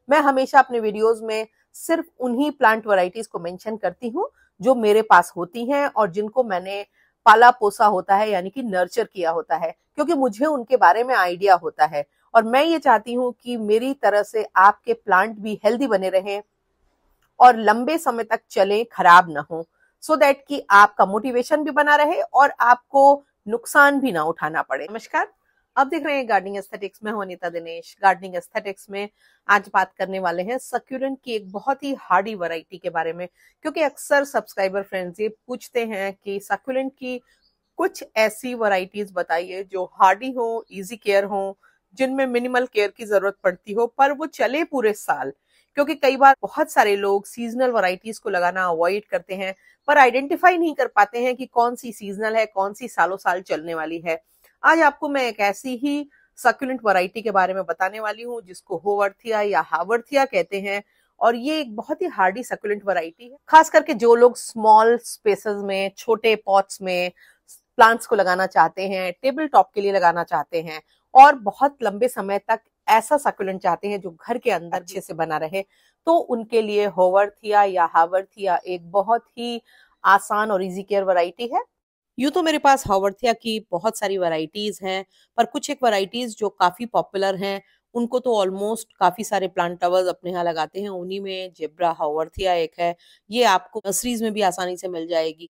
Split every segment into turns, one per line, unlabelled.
मैं हमेशा अपने वीडियोस में सिर्फ उन्हीं प्लांट वैरायटीज को मेंशन करती हूँ जो मेरे पास होती हैं और जिनको मैंने पाला पोसा होता है, यानी कि नर्चर किया होता है, क्योंकि मुझे उनके बारे में आइडिया होता है। और मैं ये चाहती हूँ कि मेरी तरह से आपके प्लांट भी हेल्दी बने रहें और लंबे समय तक चले, खराब ना हो, सो दैट कि आपका मोटिवेशन भी बना रहे और आपको नुकसान भी ना उठाना पड़े। नमस्कार, आप देख रहे हैं गार्डनिंग एस्थेटिक्स में। हूं अनीता दिनेश। गार्डनिंग एस्थेटिक्स में आज बात करने वाले हैं सक्यूलेंट की एक बहुत ही हार्डी वैरायटी के बारे में, क्योंकि अक्सर सब्सक्राइबर फ्रेंड्स ये पूछते हैं कि सक्यूलेंट की कुछ ऐसी वैरायटीज बताइए जो हार्डी हो, इजी केयर हो, जिनमें मिनिमल केयर की जरूरत पड़ती हो पर वो चले पूरे साल। क्योंकि कई बार बहुत सारे लोग सीजनल वैरायटीज को लगाना अवॉइड करते हैं पर आइडेंटिफाई नहीं कर पाते हैं कि कौन सी सीजनल है, कौन सी सालों साल चलने वाली है। आज आपको मैं एक ऐसी ही सक्यूलेंट वैरायटी के बारे में बताने वाली हूँ जिसको होवर्थीया या हावर्थीया कहते हैं, और ये एक बहुत ही हार्डी सक्यूलेंट वैरायटी है। खास करके जो लोग स्मॉल स्पेसेस में, छोटे पॉट्स में प्लांट्स को लगाना चाहते हैं, टेबल टॉप के लिए लगाना चाहते हैं और बहुत लंबे समय तक ऐसा सक्यूलेंट चाहते हैं जो घर के अंदर अच्छे से बना रहे, तो उनके लिए होवर्थीया या हावर्थीया एक बहुत ही आसान और इजी केयर वैरायटी है। यूं तो मेरे पास हावर्थीया की बहुत सारी वैरायटीज हैं, पर कुछ एक वैरायटीज जो काफी पॉपुलर हैं उनको तो ऑलमोस्ट काफी सारे प्लांट लवर्स अपने यहाँ लगाते हैं। उन्हीं में जेब्रा हावर्थीया एक है। ये आपको नर्सरीज में भी आसानी से मिल जाएगी।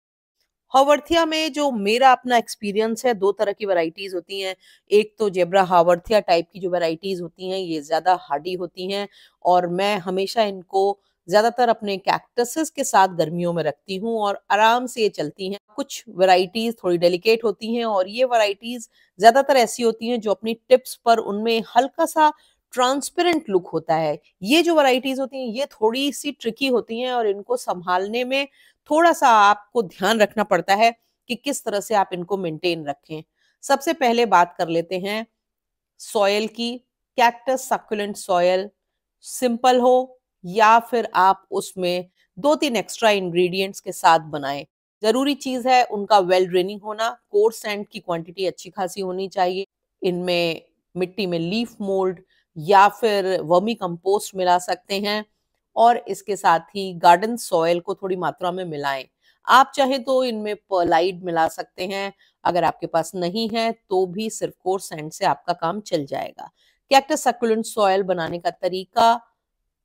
हावर्थीया में जो मेरा अपना एक्सपीरियंस है, दो तरह की वैरायटीज होती हैं। एक तो जेब्रा हावर्थीया टाइप की जो वैरायटीज होती हैं ये ज्यादा हार्डी होती हैं और मैं हमेशा इनको ज्यादातर अपने कैक्टसेस के साथ गर्मियों में रखती हूँ और आराम से ये चलती हैं। कुछ वैरायटीज थोड़ी डेलिकेट होती हैं और ये वैरायटीज ज्यादातर ऐसी होती हैं जो अपनी टिप्स पर उनमें हल्का सा ट्रांसपेरेंट लुक होता है। ये जो वैरायटीज होती हैं ये थोड़ी सी ट्रिकी होती हैं और इनको संभालने में थोड़ा सा आपको ध्यान रखना पड़ता है कि किस तरह से आप इनको मेंटेन रखें। सबसे पहले बात कर लेते हैं सॉयल की। कैक्टस सक्यूलेंट सॉयल सिंपल हो या फिर आप उसमें 2-3 एक्स्ट्रा इंग्रेडिएंट्स के साथ बनाएं। जरूरी चीज है उनका वेल ड्रेनिंग होना। कोर्स सैंड की क्वांटिटी अच्छी खासी होनी चाहिए। इनमें मिट्टी में लीफ मोल्ड या फिर वर्मी कंपोस्ट मिला सकते हैं और इसके साथ ही गार्डन सॉयल को थोड़ी मात्रा में मिलाएं। आप चाहे तो इनमें परलाइट मिला सकते हैं, अगर आपके पास नहीं है तो भी सिर्फ कोर्स सैंड से आपका काम चल जाएगा। कैक्टस सक्यूलेंट सॉयल बनाने का तरीका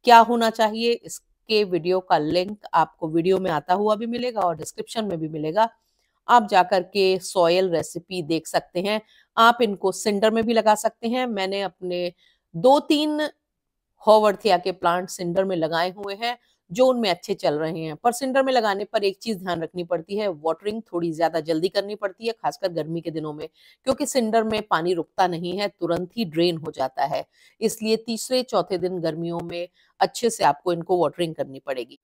क्या होना चाहिए, इसके वीडियो का लिंक आपको वीडियो में आता हुआ भी मिलेगा और डिस्क्रिप्शन में भी मिलेगा। आप जाकर के सॉयल रेसिपी देख सकते हैं। आप इनको सिंडर में भी लगा सकते हैं। मैंने अपने 2-3 होवर्थीया के प्लांट सिंडर में लगाए हुए हैं जो उनमें अच्छे चल रहे हैं। पर सिंडर में लगाने पर एक चीज ध्यान रखनी पड़ती है, वाटरिंग थोड़ी ज्यादा जल्दी करनी पड़ती है, खासकर गर्मी के दिनों में, क्योंकि सिंडर में पानी रुकता नहीं है, तुरंत ही ड्रेन हो जाता है। इसलिए तीसरे चौथे दिन गर्मियों में अच्छे से आपको इनको वाटरिंग करनी पड़ेगी।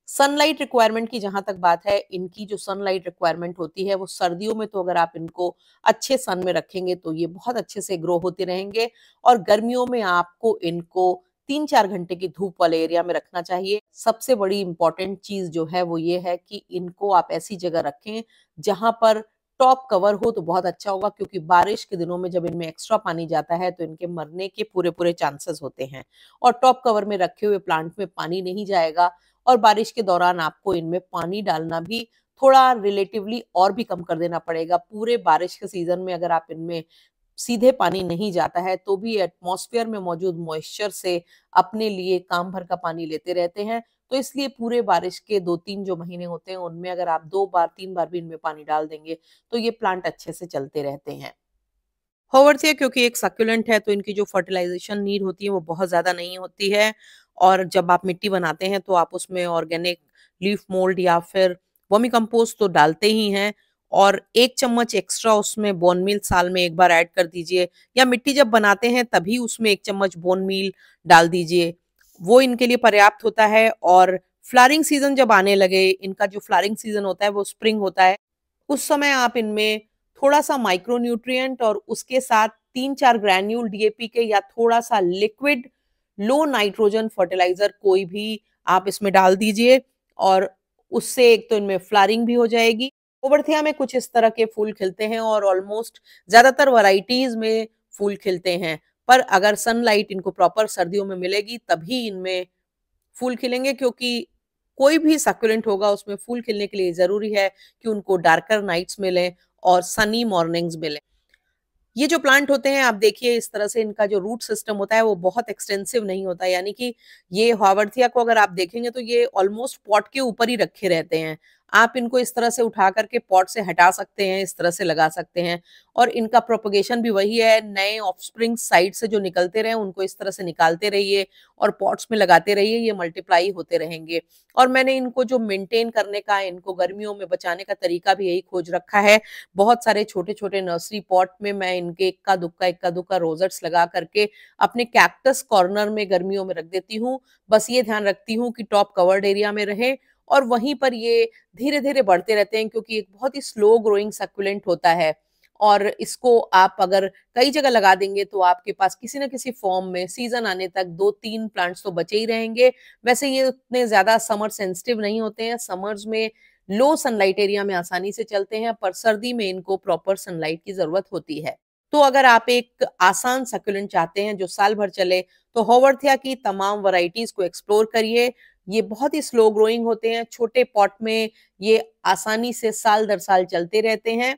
सनलाइट रिक्वायरमेंट की जहां तक बात है, इनकी जो सनलाइट रिक्वायरमेंट होती है वो सर्दियों में तो अगर आप इनको अच्छे सन में रखेंगे तो ये बहुत अच्छे से ग्रो होते रहेंगे और गर्मियों में आपको इनको 3-4 घंटे की धूप वाले एरिया में रखना चाहिए। सबसे बड़ी इंपॉर्टेंट चीज जो है वो ये है कि इनको आप ऐसी जगह रखें जहां पर टॉप कवर हो तो बहुत अच्छा होगा, क्योंकि बारिश के दिनों में जब इनमें एक्स्ट्रा पानी जाता है तो इनके मरने के पूरे पूरे चांसेस होते हैं। और टॉप कवर में रखे हुए प्लांट में पानी नहीं जाएगा और बारिश के दौरान आपको इनमें पानी डालना भी थोड़ा रिलेटिवली और भी कम कर देना पड़ेगा। पूरे बारिश के सीजन में अगर आप इनमें सीधे पानी नहीं जाता है तो भी एटमॉस्फेयर में मौजूद मॉइस्चर से अपने लिए काम भर का पानी लेते रहते हैं। तो इसलिए पूरे बारिश के 2-3 जो महीने होते हैं उनमें अगर आप 2 बार 3 बार भी इनमें पानी डाल देंगे तो ये प्लांट अच्छे से चलते रहते हैं। होवर्थीया क्योंकि एक सक्यूलेंट है तो इनकी जो फर्टिलाइजेशन नीड होती है वो बहुत ज्यादा नहीं होती है और जब आप मिट्टी बनाते हैं तो आप उसमें ऑर्गेनिक लीफ मोल्ड या फिर वर्मी कंपोस्ट तो डालते ही हैं और 1 चम्मच एक्स्ट्रा उसमें बोन मील साल में एक बार ऐड कर दीजिए, या मिट्टी जब बनाते हैं तभी उसमें 1 चम्मच बोन मील डाल दीजिए, वो इनके लिए पर्याप्त होता है। और फ्लावरिंग सीजन जब आने लगे, इनका जो फ्लावरिंग सीजन होता है वो स्प्रिंग होता है, उस समय आप इनमें थोड़ा सा माइक्रो न्यूट्रिएंट और उसके साथ 3-4 ग्रैन्यूल डीएपी के या थोड़ा सा लिक्विड लो नाइट्रोजन फर्टिलाइजर कोई भी आप इसमें डाल दीजिए और उससे एक तो इनमें फ्लावरिंग भी हो जाएगी। ओवरथिया में कुछ इस तरह के फूल खिलते हैं और ऑलमोस्ट ज्यादातर वैरायटीज में फूल खिलते हैं, पर अगर सनलाइट इनको प्रॉपर सर्दियों में मिलेगी तभी इनमें फूल खिलेंगे, क्योंकि कोई भी सक्यूलेंट होगा उसमें फूल खिलने के लिए जरूरी है कि उनको डार्कर नाइट्स मिले और सनी मॉर्निंग्स मिले। ये जो प्लांट होते हैं आप देखिए इस तरह से इनका जो रूट सिस्टम होता है वो बहुत एक्सटेंसिव नहीं होता, यानी कि ये हावर्थिया को अगर आप देखेंगे तो ये ऑलमोस्ट पॉट के ऊपर ही रखे रहते हैं। आप इनको इस तरह से उठा करके पॉट से हटा सकते हैं, इस तरह से लगा सकते हैं, और इनका प्रोपगेशन भी वही है, नए ऑफस्प्रिंग साइड से जो निकलते रहे उनको इस तरह से निकालते रहिए और पॉट्स में लगाते रहिए, ये मल्टीप्लाई होते रहेंगे। और मैंने इनको जो मेंटेन करने का, इनको गर्मियों में बचाने का तरीका भी यही खोज रखा है। बहुत सारे छोटे छोटे नर्सरी पॉट में मैं इनके इक्का दुक्का रोजेट्स लगा करके अपने कैक्टस कॉर्नर में गर्मियों में रख देती हूँ। बस ये ध्यान रखती हूँ कि टॉप कवर्ड एरिया में रहे और वहीं पर ये धीरे धीरे बढ़ते रहते हैं, क्योंकि एक बहुत ही स्लो ग्रोइंग सक्यूलेंट होता है और इसको आप अगर कई जगह लगा देंगे तो आपके पास किसी न किसी फॉर्म में सीजन आने तक 2-3 प्लांट्स तो बचे ही रहेंगे। वैसे ये उतने ज्यादा समर सेंसिटिव नहीं होते हैं, समर्स में लो सनलाइट एरिया में आसानी से चलते हैं, पर सर्दी में इनको प्रॉपर सनलाइट की जरूरत होती है। तो अगर आप एक आसान सक्यूलेंट चाहते हैं जो साल भर चले तो हावर्थिया की तमाम वैरायटीज को एक्सप्लोर करिए। ये बहुत ही स्लो ग्रोइंग होते हैं, छोटे पॉट में ये आसानी से साल दर साल चलते रहते हैं।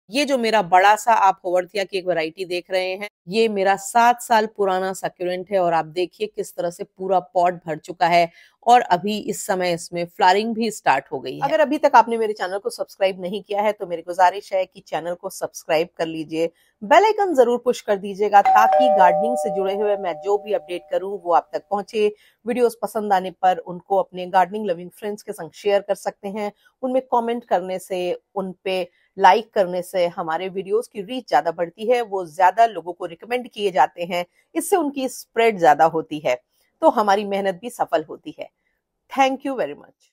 ये जो मेरा बड़ा सा आप हावर्थिया की एक वैरायटी देख रहे हैं, ये मेरा 7 साल पुराना सक्यूलेंट है और आप देखिए किस तरह से पूरा पॉट भर चुका है और अभी इस समय इसमें फ्लावरिंग भी स्टार्ट हो गई है। अगर अभी तक आपने मेरे चैनल को सब्सक्राइब नहीं किया है तो मेरी गुजारिश है कि चैनल को सब्सक्राइब कर लीजिए, बेल आइकन जरूर पुश कर दीजिएगा ताकि गार्डनिंग से जुड़े हुए मैं जो भी अपडेट करूं वो आप तक पहुंचे। वीडियोस पसंद आने पर उनको अपने गार्डनिंग लविंग फ्रेंड्स के संग शेयर कर सकते हैं। उनमें कमेंट करने से, उन पे लाइक करने से हमारे वीडियोस की रीच ज्यादा बढ़ती है, वो ज्यादा लोगों को रिकमेंड किए जाते हैं, इससे उनकी स्प्रेड ज्यादा होती है, तो हमारी मेहनत भी सफल होती है। Thank you very much.